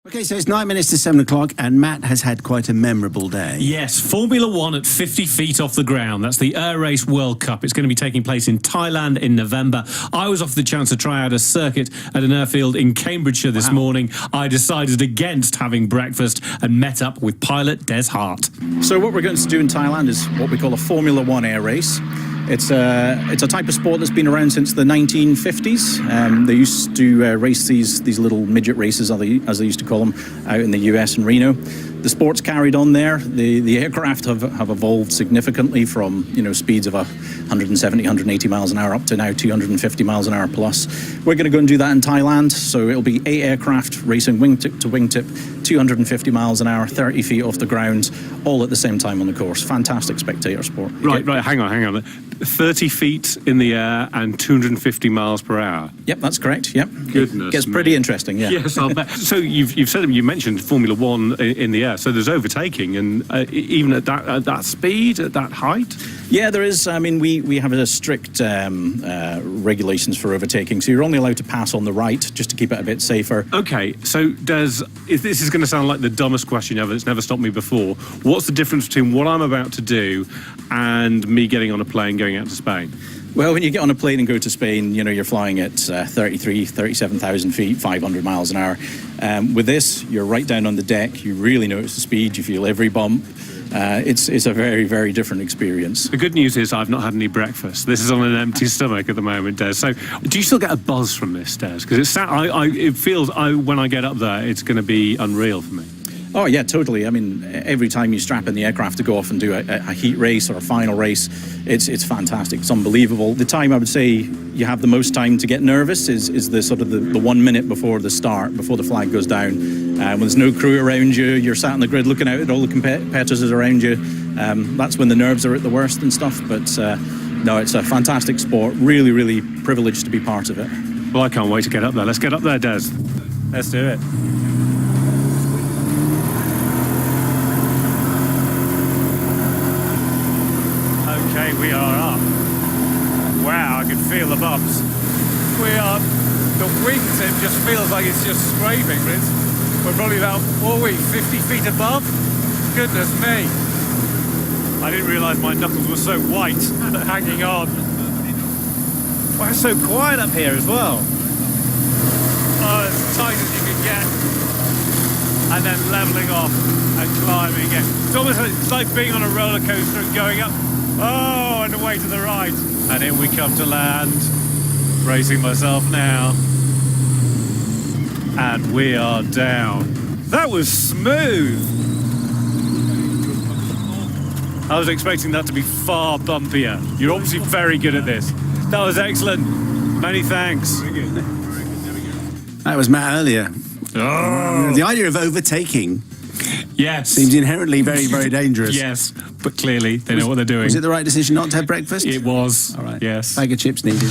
Okay, so it's 9 minutes to 7 o'clock, and Matt has had quite a memorable day. Yes, Formula One at 50 feet off the ground. That's the Air Race World Cup. It's going to be taking place in Thailand in November. I was offered the chance to try out a circuit at an airfield in Cambridgeshire this morning. I decided against having breakfast and met up with pilot Des Hart. So what we're going to do in Thailand is what we call a Formula One air race. It's a type of sport that's been around since the 1950s. They used to race these little midget races, as they used to call them, out in the US and Reno. The sport's carried on there. The aircraft have evolved significantly from speeds of 170, 180 miles an hour up to now 250 miles an hour plus. We're going to go and do that in Thailand. So it'll be 8 aircraft racing wingtip to wingtip, 250 miles an hour, 30 feet off the ground, all at the same time on the course. Fantastic spectator sport. Right, hang on. 30 feet in the air and 250 miles per hour. Yep, that's correct. Yep. Goodness, it gets pretty interesting. Yeah. Yes, I'll bet. So you mentioned Formula One in the air. So there's overtaking, and even at that speed, at that height. Yeah, there is. I mean, we have a strict regulations for overtaking. So you're only allowed to pass on the right, just to keep it a bit safer. Okay, so this is going to sound like the dumbest question ever. It's never stopped me before. What's the difference between what I'm about to do and me getting on a plane going out to Spain? Well, when you get on a plane and go to Spain, you're flying at 37,000 feet, 500 miles an hour. With this, you're right down on the deck. You really notice the speed. You feel every bump. It's a very, very different experience. The good news is I've not had any breakfast. This is on an empty stomach at the moment, Des. So do you still get a buzz from this, Des? Because it feels when I get up there, it's going to be unreal for me. Oh, yeah, totally. I mean, every time you strap in the aircraft to go off and do a heat race or a final race, it's fantastic. It's unbelievable. The time I would say you have the most time to get nervous is the sort of the 1 minute before the start, before the flag goes down. When there's no crew around you, you're sat on the grid looking out at all the competitors around you. That's when the nerves are at the worst and stuff. But no, it's a fantastic sport. Really, really privileged to be part of it. Well, I can't wait to get up there. Let's get up there, Des. Let's do it. Okay, we are up. Wow, I can feel the bumps. The wingtip just feels like it's just scraping, but we're probably about 50 feet above? Goodness me. I didn't realise my knuckles were so white hanging on. Wow, it's so quiet up here as well. Oh, as tight as you can get. And then levelling off and climbing again. It's like being on a roller coaster and going up. Oh, and away to the right. And in we come to land. Bracing myself now. And we are down. That was smooth. I was expecting that to be far bumpier. You're obviously very good at this. That was excellent. Many thanks. That was Matt earlier. Oh. The idea of overtaking seems inherently very, very dangerous. Yes, but clearly they know what they're doing. Was it the right decision not to have breakfast? It was. All right. Yes. Bag of chips needed.